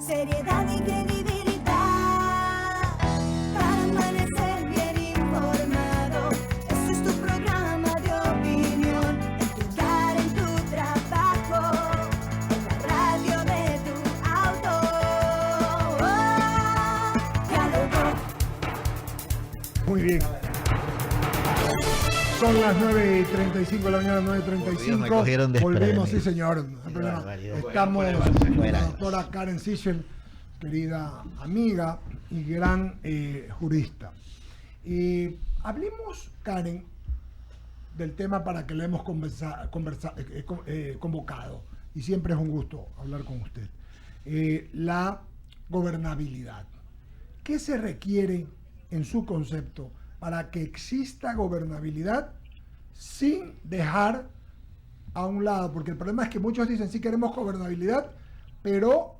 seriedad y credibilidad para amanecer bien informado. Este es tu programa de opinión, en tu hogar, en tu trabajo, en la radio de tu auto. Diálogo. Muy bien. Son las 9:35 de la mañana, Me 9:35. cogieron Volvimos, sí desprevenido. señor. No hay problema. barbaridad. Estamos con Fuera. la doctora Karen Sichel, querida amiga y gran jurista. Hablemos, Karen, del tema para que le hemos convocado. Y siempre es un gusto hablar con usted. La gobernabilidad. ¿Qué se requiere en su concepto para que exista gobernabilidad sin dejar a un lado? Porque el problema es que muchos dicen sí queremos gobernabilidad, pero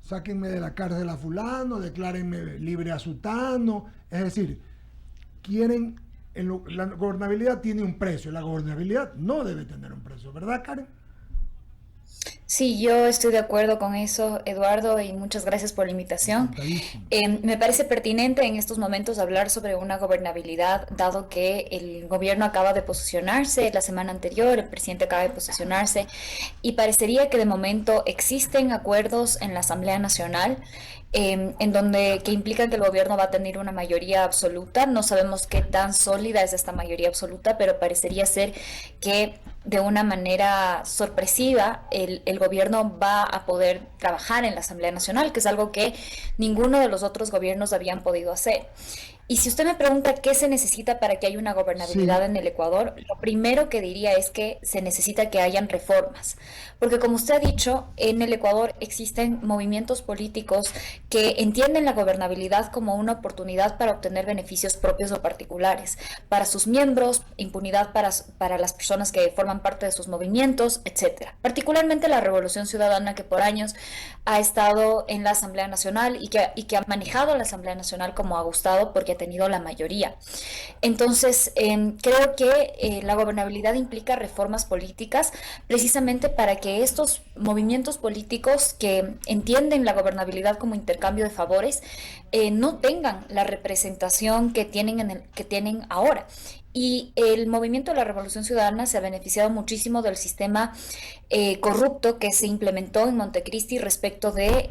sáquenme de la cárcel a fulano, declárenme libre a sutano. Es decir, quieren, la gobernabilidad tiene un precio, la gobernabilidad no debe tener un precio, ¿verdad, Karen? Sí, yo estoy de acuerdo con eso, Eduardo, y muchas gracias por la invitación. Encantadísimo. Me parece pertinente en estos momentos hablar sobre una gobernabilidad, dado que el gobierno acaba de posicionarse la semana anterior, el presidente acaba de posicionarse, y parecería que de momento existen acuerdos en la Asamblea Nacional en donde que implican que el gobierno va a tener una mayoría absoluta. No sabemos qué tan sólida es esta mayoría absoluta, pero parecería ser que de una manera sorpresiva el gobierno va a poder trabajar en la Asamblea Nacional, que es algo que ninguno de los otros gobiernos habían podido hacer. Y si usted me pregunta qué se necesita para que haya una gobernabilidad Sí. en el Ecuador, lo primero que diría es que se necesita que hayan reformas. Porque como usted ha dicho, en el Ecuador existen movimientos políticos que entienden la gobernabilidad como una oportunidad para obtener beneficios propios o particulares, para sus miembros, impunidad para las personas que forman parte de sus movimientos, etcétera. Particularmente la Revolución Ciudadana, que por años ha estado en la Asamblea Nacional y que ha manejado la Asamblea Nacional como ha gustado, porque ha tenido la mayoría. Entonces, creo que la gobernabilidad implica reformas políticas precisamente para que estos movimientos políticos que entienden la gobernabilidad como intercambio de favores no tengan la representación que tienen ahora. Y el movimiento de la Revolución Ciudadana se ha beneficiado muchísimo del sistema corrupto que se implementó en Montecristi respecto de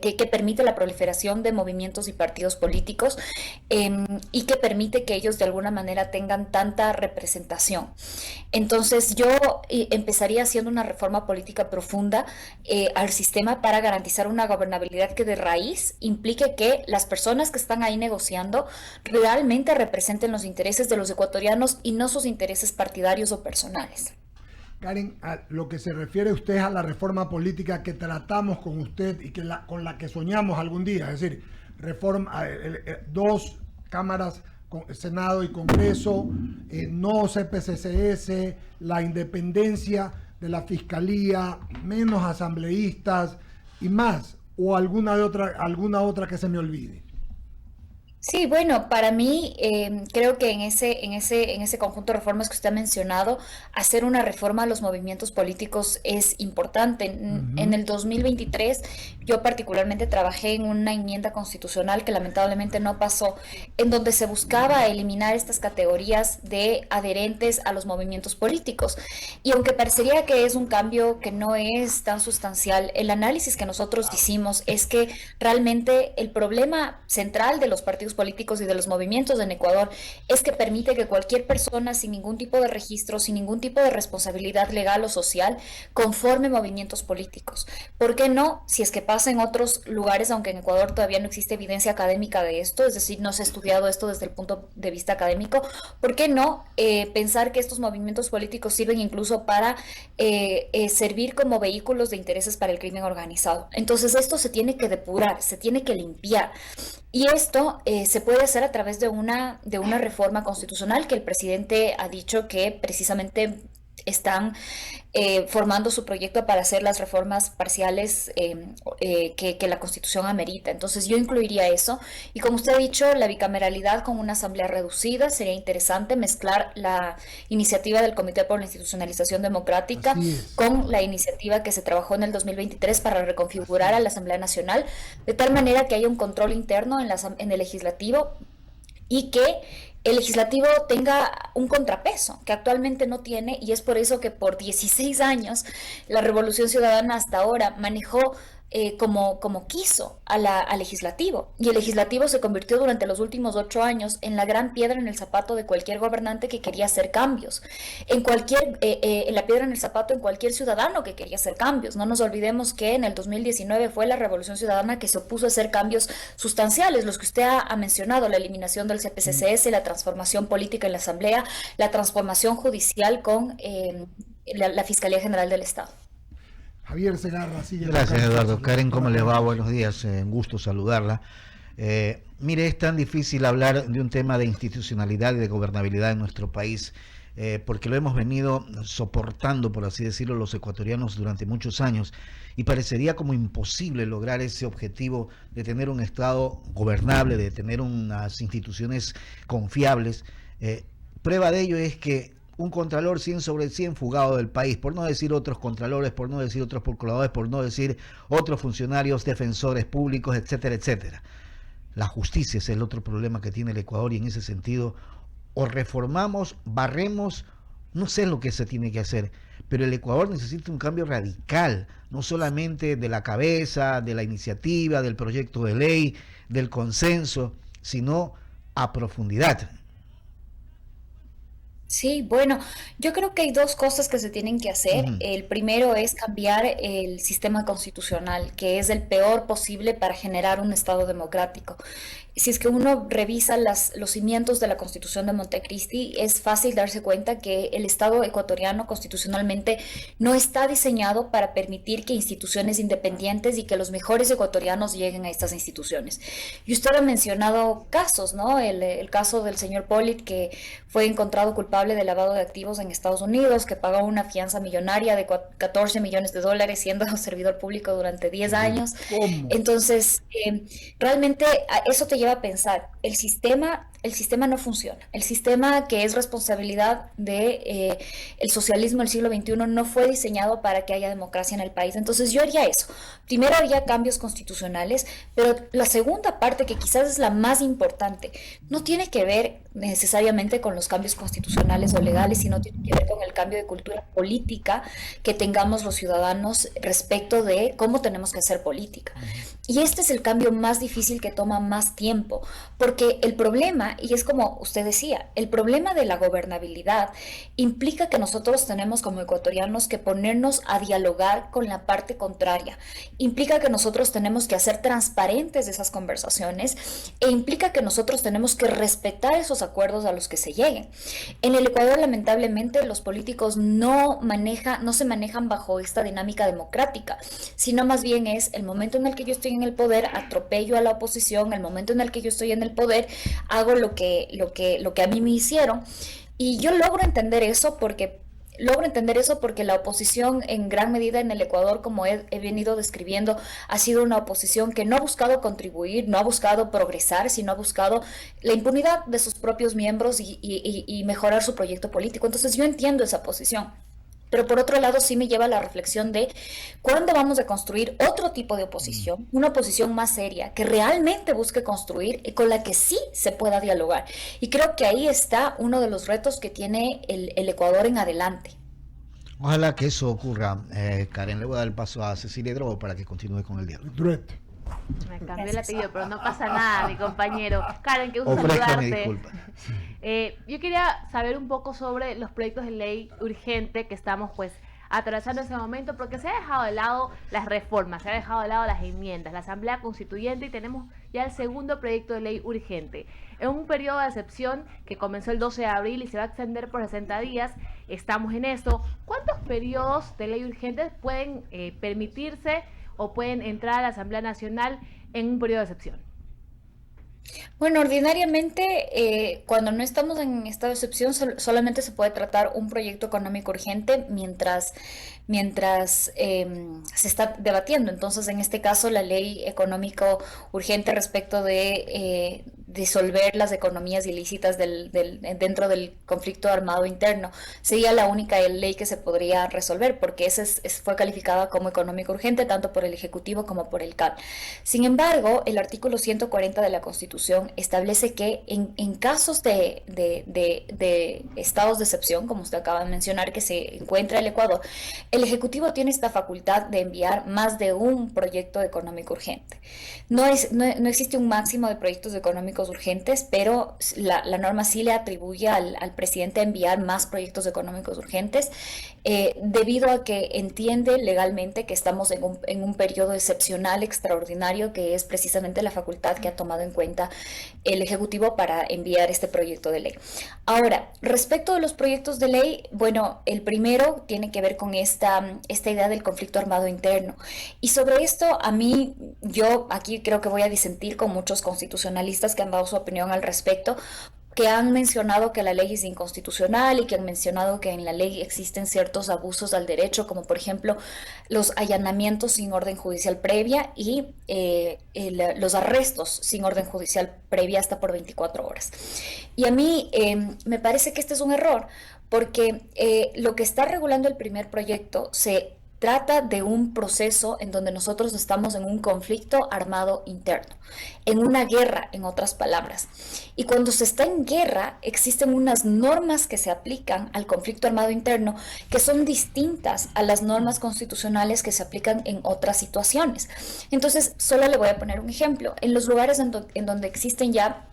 que permite la proliferación de movimientos y partidos políticos y que permite que ellos de alguna manera tengan tanta representación. Entonces yo empezaría haciendo una reforma política profunda al sistema para garantizar una gobernabilidad que de raíz implique que las personas que están ahí negociando realmente representen los intereses de los ecuatorianos y no sus intereses partidarios o personales. Karen, a lo que se refiere usted a la reforma política que tratamos con usted y con la que soñamos algún día, es decir, dos cámaras, Senado y Congreso, no CPCCS, la independencia de la Fiscalía, menos asambleístas y más, o alguna otra que se me olvide. Sí, bueno, para mí creo que en ese conjunto de reformas que usted ha mencionado, hacer una reforma a los movimientos políticos es importante. En el 2023 yo particularmente trabajé en una enmienda constitucional que lamentablemente no pasó, en donde se buscaba eliminar estas categorías de adherentes a los movimientos políticos. Y aunque parecería que es un cambio que no es tan sustancial, el análisis que nosotros hicimos es que realmente el problema central de los partidos políticos y de los movimientos en Ecuador es que permite que cualquier persona sin ningún tipo de registro, sin ningún tipo de responsabilidad legal o social, conforme movimientos políticos. ¿Por qué no? Si es que pasa en otros lugares, aunque en Ecuador todavía no existe evidencia académica de esto, es decir, no se ha estudiado esto desde el punto de vista académico, ¿por qué no pensar que estos movimientos políticos sirven incluso para servir como vehículos de intereses para el crimen organizado? Entonces esto se tiene que depurar, se tiene que limpiar. Y esto se puede hacer a través de una reforma constitucional que el presidente ha dicho que precisamente están formando su proyecto para hacer las reformas parciales que la Constitución amerita. Entonces yo incluiría eso. Y como usted ha dicho, la bicameralidad con una asamblea reducida sería interesante mezclar la iniciativa del Comité por la Institucionalización Democrática con la iniciativa que se trabajó en el 2023 para reconfigurar a la Asamblea Nacional, de tal manera que haya un control interno en el legislativo y que el legislativo tenga un contrapeso que actualmente no tiene, y es por eso que por 16 años la Revolución Ciudadana hasta ahora manejó como quiso al legislativo, y el legislativo se convirtió durante los últimos 8 años en la gran piedra en el zapato de cualquier gobernante que quería hacer cambios, en la piedra en el zapato en cualquier ciudadano que quería hacer cambios. No nos olvidemos que en el 2019 fue la Revolución Ciudadana que se opuso a hacer cambios sustanciales, los que usted ha mencionado: la eliminación del CPCCS, la transformación política en la Asamblea, la transformación judicial con la Fiscalía General del Estado. Javier Segarra, sigue. Gracias, Eduardo. Karen, ¿cómo le va? Buenos días, un gusto saludarla. Mire, es tan difícil hablar de un tema de institucionalidad y de gobernabilidad en nuestro país, porque lo hemos venido soportando, por así decirlo, los ecuatorianos durante muchos años, y parecería como imposible lograr ese objetivo de tener un Estado gobernable, de tener unas instituciones confiables. Prueba de ello es que un contralor 100 sobre 100 fugado del país, por no decir otros contralores, por no decir otros procuradores, por no decir otros funcionarios, defensores públicos, etcétera, etcétera. La justicia es el otro problema que tiene el Ecuador, y en ese sentido, o reformamos, barremos, no sé lo que se tiene que hacer, pero el Ecuador necesita un cambio radical, no solamente de la cabeza, de la iniciativa, del proyecto de ley, del consenso, sino a profundidad. Sí, bueno, yo creo que hay dos cosas que se tienen que hacer. El primero es cambiar el sistema constitucional, que es el peor posible para generar un Estado democrático. Si es que uno revisa los cimientos de la Constitución de Montecristi, es fácil darse cuenta que el Estado ecuatoriano constitucionalmente no está diseñado para permitir que instituciones independientes y que los mejores ecuatorianos lleguen a estas instituciones. Y usted ha mencionado casos, ¿no? El caso del señor Pollitt, que fue encontrado culpable de lavado de activos en Estados Unidos, que pagó una fianza millonaria de $14 millones siendo servidor público durante 10 años. ¿Cómo? Entonces, realmente eso te lleva a pensar, el sistema no funciona. El sistema, que es responsabilidad de el socialismo del siglo XXI, no fue diseñado para que haya democracia en el país. Entonces yo haría eso. Primero haría cambios constitucionales, pero la segunda parte, que quizás es la más importante, no tiene que ver necesariamente con los cambios constitucionales o legales, sino tiene que ver con el cambio de cultura política que tengamos los ciudadanos respecto de cómo tenemos que hacer política. Y este es el cambio más difícil, que toma más tiempo, porque el problema, y es como usted decía, el problema de la gobernabilidad implica que nosotros tenemos como ecuatorianos que ponernos a dialogar con la parte contraria, implica que nosotros tenemos que hacer transparentes esas conversaciones, e implica que nosotros tenemos que respetar esos acuerdos a los que se lleguen. En el Ecuador, lamentablemente, los políticos no se manejan bajo esta dinámica democrática, sino más bien es el momento en el que yo estoy en el poder, atropello a la oposición; el momento en el que yo estoy en el poder, hago lo que a mí me hicieron. Y yo logro entender eso porque la oposición, en gran medida en el Ecuador, como he venido describiendo, ha sido una oposición que no ha buscado contribuir, no ha buscado progresar, sino ha buscado la impunidad de sus propios miembros y mejorar su proyecto político. Entonces yo entiendo esa posición. Pero por otro lado sí me lleva a la reflexión de cuándo vamos a construir otro tipo de oposición, una oposición más seria, que realmente busque construir y con la que sí se pueda dialogar. Y creo que ahí está uno de los retos que tiene el Ecuador en adelante. Ojalá que eso ocurra. Karen, le voy a dar el paso a Cecilia Drogo para que continúe con el diálogo. Me cambié el apellido, pero no pasa nada, mi compañero. Karen, qué gusto Ofrézcame saludarte. disculpas. Yo quería saber un poco sobre los proyectos de ley urgente que estamos atravesando en ese momento, porque se ha dejado de lado las reformas, se ha dejado de lado las enmiendas, la Asamblea Constituyente, y tenemos ya el segundo proyecto de ley urgente. En un periodo de excepción que comenzó el 12 de abril y se va a extender por 60 días, estamos en esto. ¿Cuántos periodos de ley urgente pueden permitirse o pueden entrar a la Asamblea Nacional en un periodo de excepción? Bueno, ordinariamente, cuando no estamos en estado de excepción, solamente se puede tratar un proyecto económico urgente mientras se está debatiendo. Entonces, en este caso, la ley económico urgente respecto de disolver las economías ilícitas dentro del conflicto armado interno sería la única ley que se podría resolver, porque esa fue calificada como económico urgente tanto por el Ejecutivo como por el CAL. Sin embargo, el artículo 140 de la Constitución establece que en casos de estados de excepción, como usted acaba de mencionar, que se encuentra el Ecuador, el Ejecutivo tiene esta facultad de enviar más de un proyecto económico urgente. No existe un máximo de proyectos económicos urgentes, pero la norma sí le atribuye al presidente enviar más proyectos económicos urgentes, debido a que entiende legalmente que estamos en un periodo excepcional, extraordinario, que es precisamente la facultad que ha tomado en cuenta el Ejecutivo para enviar este proyecto de ley. Ahora, respecto de los proyectos de ley, bueno, el primero tiene que ver con esta idea del conflicto armado interno. Y sobre esto, yo aquí creo que voy a disentir con muchos constitucionalistas que han dado su opinión al respecto, que han mencionado que la ley es inconstitucional y que han mencionado que en la ley existen ciertos abusos al derecho, como por ejemplo los allanamientos sin orden judicial previa y los arrestos sin orden judicial previa hasta por 24 horas. Y a mí me parece que este es un error, porque lo que está regulando el primer proyecto se trata de un proceso en donde nosotros estamos en un conflicto armado interno, en una guerra, en otras palabras. Y cuando se está en guerra, existen unas normas que se aplican al conflicto armado interno que son distintas a las normas constitucionales que se aplican en otras situaciones. Entonces, solo le voy a poner un ejemplo. En los lugares en donde existen ya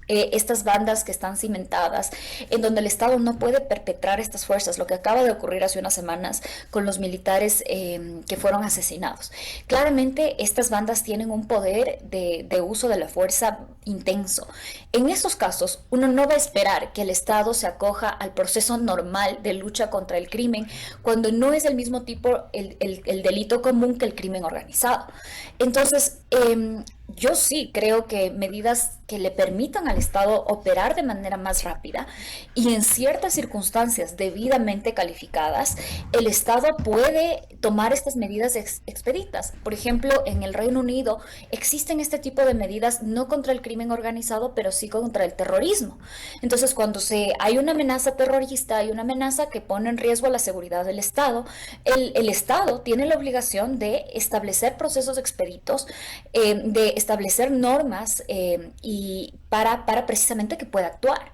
estas bandas que están cimentadas, en donde el Estado no puede perpetrar estas fuerzas, lo que acaba de ocurrir hace unas semanas con los militares que fueron asesinados. Claramente estas bandas tienen un poder de uso de la fuerza intenso. En estos casos, uno no va a esperar que el Estado se acoja al proceso normal de lucha contra el crimen, cuando no es del mismo tipo el delito común que el crimen organizado. Entonces, yo sí creo que medidas que le permitan al Estado operar de manera más rápida y en ciertas circunstancias debidamente calificadas, el Estado puede tomar estas medidas expeditas. Por ejemplo, en el Reino Unido existen este tipo de medidas no contra el crimen organizado, pero sí contra el terrorismo. Entonces, cuando hay una amenaza terrorista, hay una amenaza que pone en riesgo la seguridad del Estado, el Estado tiene la obligación de establecer procesos expeditos, de establecer normas y para precisamente que pueda actuar.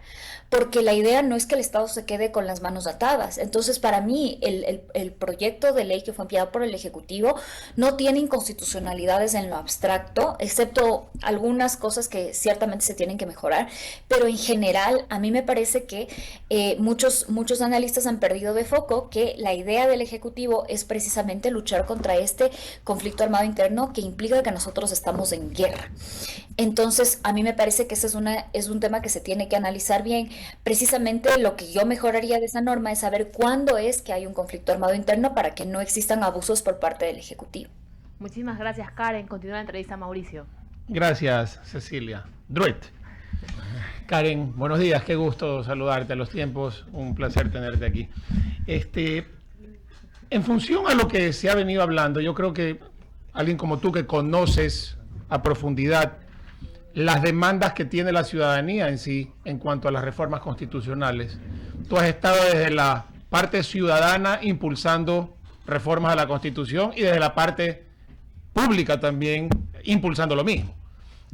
Porque la idea no es que el Estado se quede con las manos atadas. Entonces, para mí, el proyecto de ley que fue enviado por el Ejecutivo no tiene inconstitucionalidades en lo abstracto, excepto algunas cosas que ciertamente se tienen que mejorar, pero en general, a mí me parece que muchos analistas han perdido de foco que la idea del Ejecutivo es precisamente luchar contra este conflicto armado interno que implica que nosotros estamos en guerra. Entonces, a mí me parece que ese es un tema que se tiene que analizar bien. Precisamente lo que yo mejoraría de esa norma es saber cuándo es que hay un conflicto armado interno para que no existan abusos por parte del Ejecutivo. Muchísimas gracias, Karen. Continúa la entrevista, Mauricio. Gracias, Cecilia. Druit. Karen, buenos días, qué gusto saludarte a los tiempos, un placer tenerte aquí. En función a lo que se ha venido hablando, yo creo que alguien como tú que conoces a profundidad las demandas que tiene la ciudadanía en sí en cuanto a las reformas constitucionales. Tú has estado desde la parte ciudadana impulsando reformas a la Constitución y desde la parte pública también impulsando lo mismo.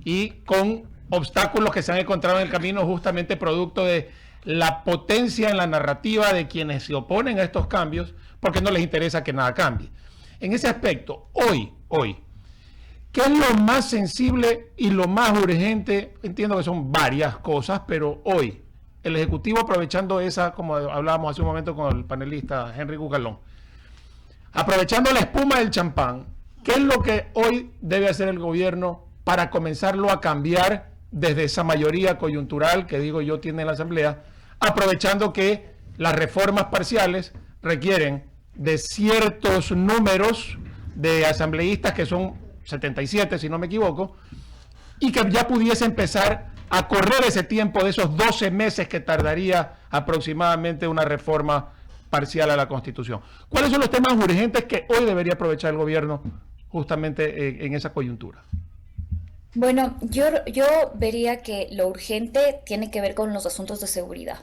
Y con obstáculos que se han encontrado en el camino justamente producto de la potencia en la narrativa de quienes se oponen a estos cambios porque no les interesa que nada cambie. En ese aspecto, hoy, ¿qué es lo más sensible y lo más urgente? Entiendo que son varias cosas, pero hoy, el Ejecutivo aprovechando esa, como hablábamos hace un momento con el panelista Henry Cucalón, aprovechando la espuma del champán, ¿qué es lo que hoy debe hacer el gobierno para comenzarlo a cambiar desde esa mayoría coyuntural que digo yo tiene la Asamblea, aprovechando que las reformas parciales requieren de ciertos números de asambleístas que son 77, si no me equivoco, y que ya pudiese empezar a correr ese tiempo de esos 12 meses que tardaría aproximadamente una reforma parcial a la Constitución. ¿Cuáles son los temas urgentes que hoy debería aprovechar el gobierno justamente en esa coyuntura? Bueno, yo vería que lo urgente tiene que ver con los asuntos de seguridad.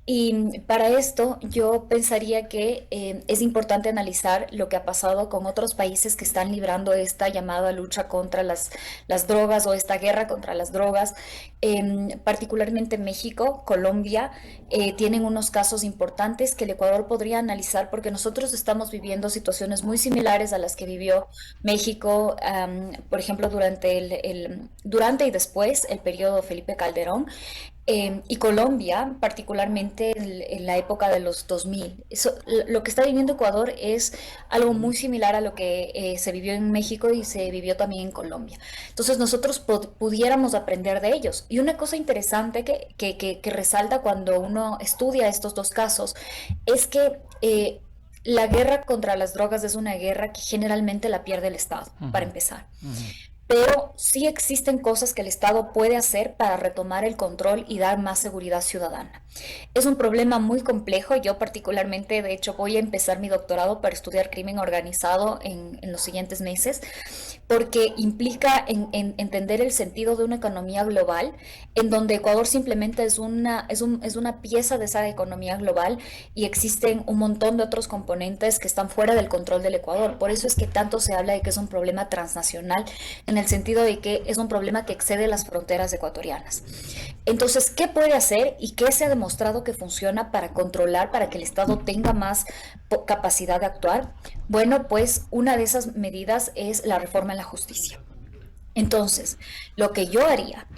Y para esto yo pensaría que es importante analizar lo que ha pasado con otros países que están librando esta llamada lucha contra las drogas o esta guerra contra las drogas. Particularmente México, Colombia, tienen unos casos importantes que el Ecuador podría analizar porque nosotros estamos viviendo situaciones muy similares a las que vivió México, por ejemplo, durante y después el periodo Felipe Calderón. Y Colombia, particularmente en la época de los 2000. Lo que está viviendo Ecuador es algo muy similar a lo que se vivió en México y se vivió también en Colombia. Entonces nosotros pudiéramos aprender de ellos. Y una cosa interesante que resalta cuando uno estudia estos dos casos es que la guerra contra las drogas es una guerra que generalmente la pierde el Estado, para empezar. Pero sí existen cosas que el Estado puede hacer para retomar el control y dar más seguridad ciudadana. Es un problema muy complejo. Yo particularmente, de hecho, voy a empezar mi doctorado para estudiar crimen organizado en los siguientes meses, porque implica entender el sentido de una economía global, en donde Ecuador simplemente es una pieza de esa economía global y existen un montón de otros componentes que están fuera del control del Ecuador. Por eso es que tanto se habla de que es un problema transnacional, en el sentido de que es un problema que excede las fronteras ecuatorianas. Entonces, ¿qué puede hacer y qué se ha demostrado que funciona para controlar, para que el Estado tenga más capacidad de actuar? Bueno, pues una de esas medidas es la reforma en la justicia. Entonces, lo que yo haría,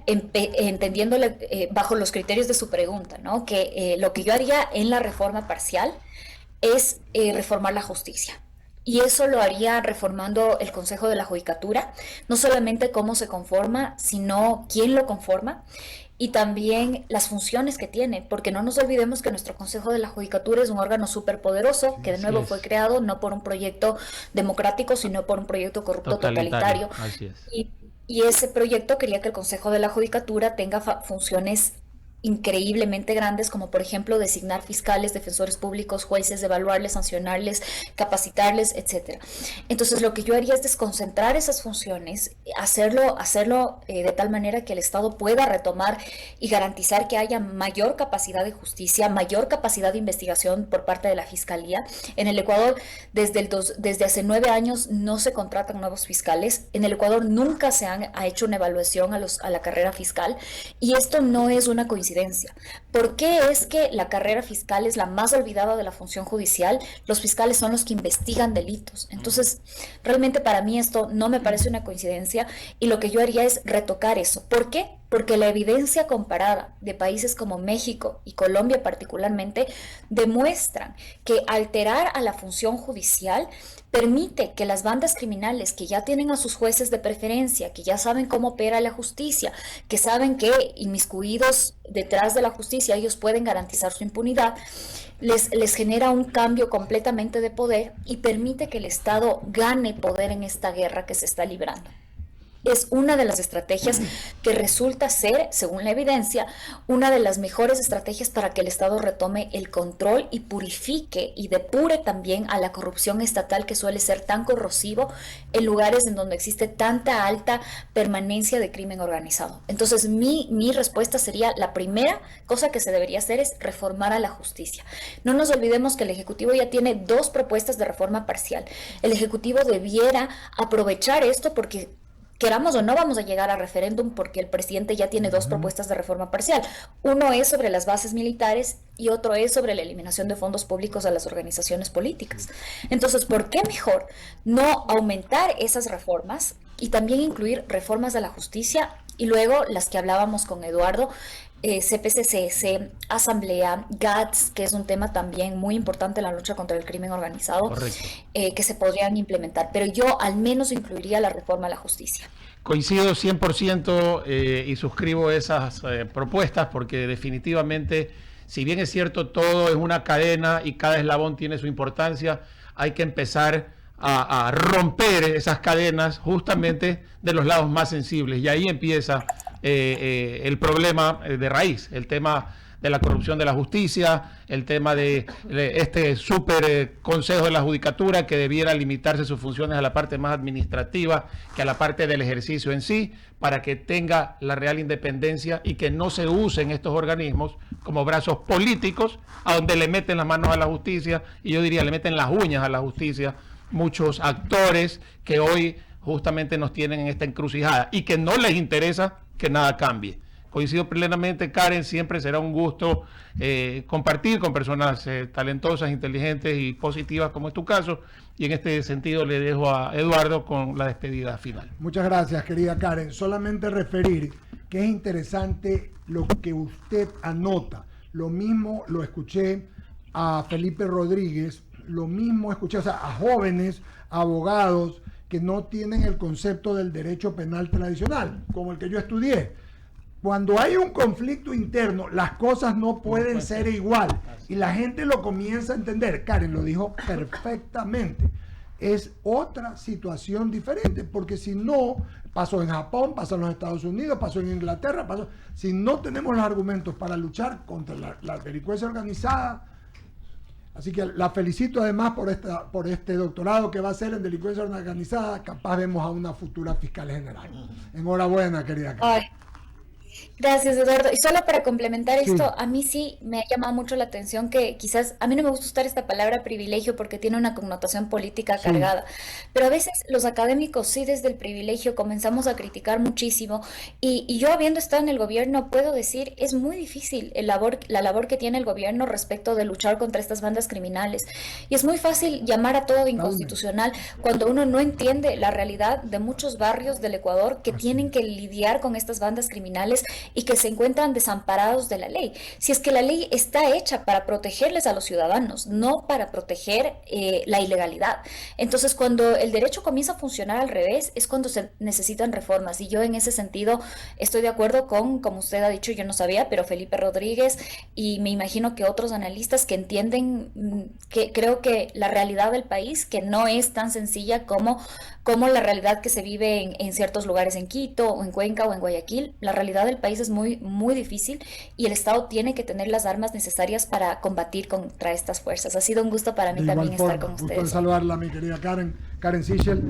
entendiéndole bajo los criterios de su pregunta, ¿no? Que lo que yo haría en la reforma parcial es reformar la justicia. Y eso lo haría reformando el Consejo de la Judicatura, no solamente cómo se conforma, sino quién lo conforma y también las funciones que tiene, porque no nos olvidemos que nuestro Consejo de la Judicatura es un órgano superpoderoso que de nuevo fue creado no por un proyecto democrático, sino por un proyecto corrupto totalitario. Así es. Y ese proyecto quería que el Consejo de la Judicatura tenga funciones increíblemente grandes, como por ejemplo designar fiscales, defensores públicos, jueces, evaluarles, sancionarles, capacitarles, etcétera. Entonces lo que yo haría es desconcentrar esas funciones, hacerlo de tal manera que el Estado pueda retomar y garantizar que haya mayor capacidad de justicia, mayor capacidad de investigación por parte de la Fiscalía. En el Ecuador, desde hace 9 años no se contratan nuevos fiscales. En el Ecuador nunca se ha hecho una evaluación a la carrera fiscal, y esto no es una coincidencia. ¿Por qué es que la carrera fiscal es la más olvidada de la función judicial? Los fiscales son los que investigan delitos. Entonces, realmente para mí esto no me parece una coincidencia, y lo que yo haría es retocar eso. ¿Por qué? Porque la evidencia comparada de países como México y Colombia particularmente demuestran que alterar a la función judicial permite que las bandas criminales que ya tienen a sus jueces de preferencia, que ya saben cómo opera la justicia, que saben que inmiscuidos detrás de la justicia ellos pueden garantizar su impunidad, les genera un cambio completamente de poder y permite que el Estado gane poder en esta guerra que se está librando. Es una de las estrategias que resulta ser, según la evidencia, una de las mejores estrategias para que el Estado retome el control y purifique y depure también a la corrupción estatal, que suele ser tan corrosivo en lugares en donde existe tanta alta permanencia de crimen organizado. Entonces, mi respuesta sería: la primera cosa que se debería hacer es reformar a la justicia. No nos olvidemos que el Ejecutivo ya tiene 2 propuestas de reforma parcial. El Ejecutivo debiera aprovechar esto, porque queramos o no, vamos a llegar a referéndum, porque el presidente ya tiene 2 propuestas de reforma parcial. Uno es sobre las bases militares y otro es sobre la eliminación de fondos públicos a las organizaciones políticas. Entonces, ¿por qué mejor no aumentar esas reformas y también incluir reformas a la justicia y luego las que hablábamos con Eduardo? CPCCS, Asamblea, GATS, que es un tema también muy importante en la lucha contra el crimen organizado, que se podrían implementar, pero yo al menos incluiría la reforma a la justicia. Coincido 100% y suscribo esas propuestas, porque definitivamente, si bien es cierto, todo es una cadena y cada eslabón tiene su importancia, hay que empezar a romper esas cadenas justamente de los lados más sensibles. Y ahí empieza el problema de raíz, el tema de la corrupción de la justicia, el tema de este super consejo de la judicatura que debiera limitarse sus funciones a la parte más administrativa que a la parte del ejercicio en sí, para que tenga la real independencia y que no se usen estos organismos como brazos políticos a donde le meten las manos a la justicia, y yo diría le meten las uñas a la justicia muchos actores que hoy justamente nos tienen en esta encrucijada y que no les interesa que nada cambie. Coincido plenamente, Karen, siempre será un gusto compartir con personas talentosas, inteligentes y positivas, como es tu caso, y en este sentido le dejo a Eduardo con la despedida final. Muchas gracias, querida Karen. Solamente referir que es interesante lo que usted anota. Lo mismo lo escuché a Felipe Rodríguez, lo mismo escuché a jóvenes abogados que no tienen el concepto del derecho penal tradicional, como el que yo estudié. Cuando hay un conflicto interno, las cosas no pueden ser igual. Y la gente lo comienza a entender. Karen lo dijo perfectamente. Es otra situación diferente, porque si no, pasó en Japón, pasó en los Estados Unidos, pasó en Inglaterra, pasó. Si no tenemos los argumentos para luchar contra la delincuencia organizada. Así que la felicito además por este doctorado que va a hacer en delincuencia organizada. Capaz vemos a una futura fiscal general. Enhorabuena, querida Karen. Gracias, Eduardo. Y solo para complementar Sí. esto, a mí sí me ha llamado mucho la atención que quizás, a mí no me gusta usar esta palabra privilegio porque tiene una connotación política Sí. cargada, pero a veces los académicos sí desde el privilegio comenzamos a criticar muchísimo y yo habiendo estado en el gobierno puedo decir, es muy difícil la labor que tiene el gobierno respecto de luchar contra estas bandas criminales y es muy fácil llamar a todo inconstitucional cuando uno no entiende la realidad de muchos barrios del Ecuador que tienen que lidiar con estas bandas criminales y que se encuentran desamparados de la ley. Si es que la ley está hecha para protegerles a los ciudadanos, no para proteger la ilegalidad. Entonces, cuando el derecho comienza a funcionar al revés, es cuando se necesitan reformas. Y yo en ese sentido estoy de acuerdo con, como usted ha dicho, yo no sabía, pero Felipe Rodríguez y me imagino que otros analistas que entienden que creo que la realidad del país, que no es tan sencilla como la realidad que se vive en ciertos lugares en Quito o en Cuenca o en Guayaquil. La realidad del país es muy, muy difícil y el Estado tiene que tener las armas necesarias para combatir contra estas fuerzas. Ha sido un gusto para mí De también igual estar con forma, gusto ustedes. en saludarla, mi querida Karen Sichel,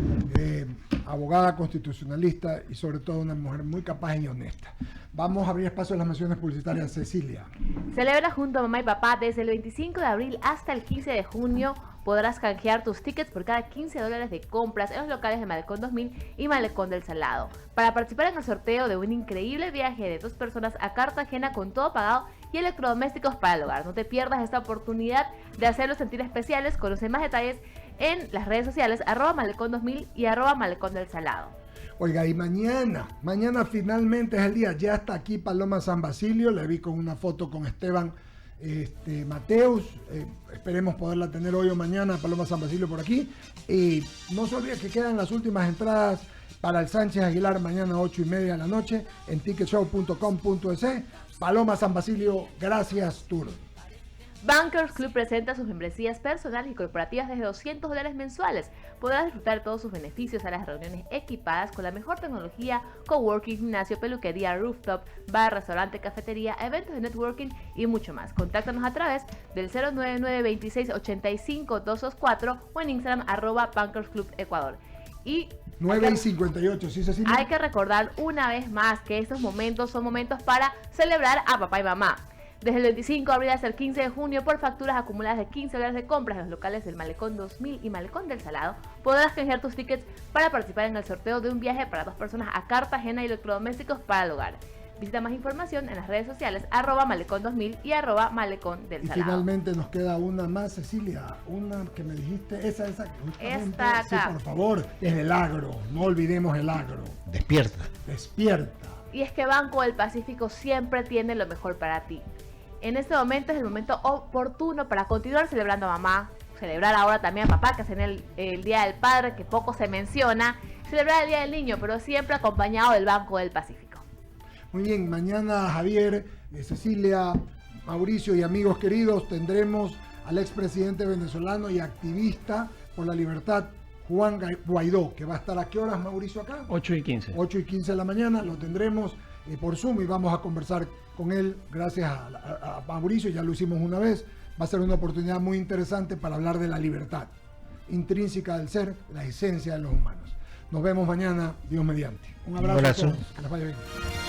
abogada constitucionalista y sobre todo una mujer muy capaz y honesta. Vamos a abrir espacio a las menciones publicitarias. Cecilia. Celebra junto a mamá y papá desde el 25 de abril hasta el 15 de junio. Podrás canjear tus tickets por cada $15 de compras en los locales de Malecón 2000 y Malecón del Salado. Para participar en el sorteo de un increíble viaje de 2 personas a Cartagena con todo pagado y electrodomésticos para el hogar. No te pierdas esta oportunidad de hacerlos sentir especiales. Conoce más detalles en las redes sociales @Malecón 2000 y @Malecón del Salado. Oiga, y mañana finalmente es el día. Ya está aquí Paloma San Basilio. Le vi con una foto con Esteban Mateus. Esperemos poderla tener hoy o mañana, Paloma San Basilio por aquí. Y no se olvide que quedan las últimas entradas para el Sánchez Aguilar mañana 8:30 de la noche en ticketshow.com.es. Paloma San Basilio, gracias, Tour. Bankers Club presenta sus membresías personales y corporativas desde $200 mensuales. Podrás disfrutar todos sus beneficios a las reuniones equipadas con la mejor tecnología, coworking, gimnasio, peluquería, rooftop, bar, restaurante, cafetería, eventos de networking y mucho más. Contáctanos a través del 099-2685-224 o en Instagram @Bankers Club Ecuador. Y 9:58, ¿sí, Cecilia? hay que recordar una vez más que estos momentos son momentos para celebrar a papá y mamá. Desde el 25 de abril hasta el 15 de junio, por facturas acumuladas de $15 de compras en los locales del Malecón 2000 y Malecón del Salado, podrás canjear tus tickets para participar en el sorteo de un viaje para 2 personas a Cartagena y electrodomésticos para el hogar. Visita más información en las redes sociales @Malecón 2000 y @Malecón del Y Salado. finalmente nos queda una más, Cecilia, una que me dijiste, esa, justamente. Esta acá. Sí, por favor, es el agro, no olvidemos el agro. Despierta. Despierta. Y es que Banco del Pacífico siempre tiene lo mejor para ti. En este momento es el momento oportuno para continuar celebrando a mamá, celebrar ahora también a papá, que es en el Día del Padre, que poco se menciona, celebrar el Día del Niño, pero siempre acompañado del Banco del Pacífico. Muy bien, mañana Javier, Cecilia, Mauricio y amigos queridos, tendremos al expresidente venezolano y activista por la libertad, Juan Guaidó, que va a estar ¿a qué horas, Mauricio, acá? 8:15. 8:15 de la mañana, lo tendremos por Zoom y vamos a conversar con él gracias a Mauricio, ya lo hicimos una vez. Va a ser una oportunidad muy interesante para hablar de la libertad intrínseca del ser, la esencia de los humanos. Nos vemos mañana, Dios mediante. Un abrazo. Un abrazo. A todos, que les vaya bien.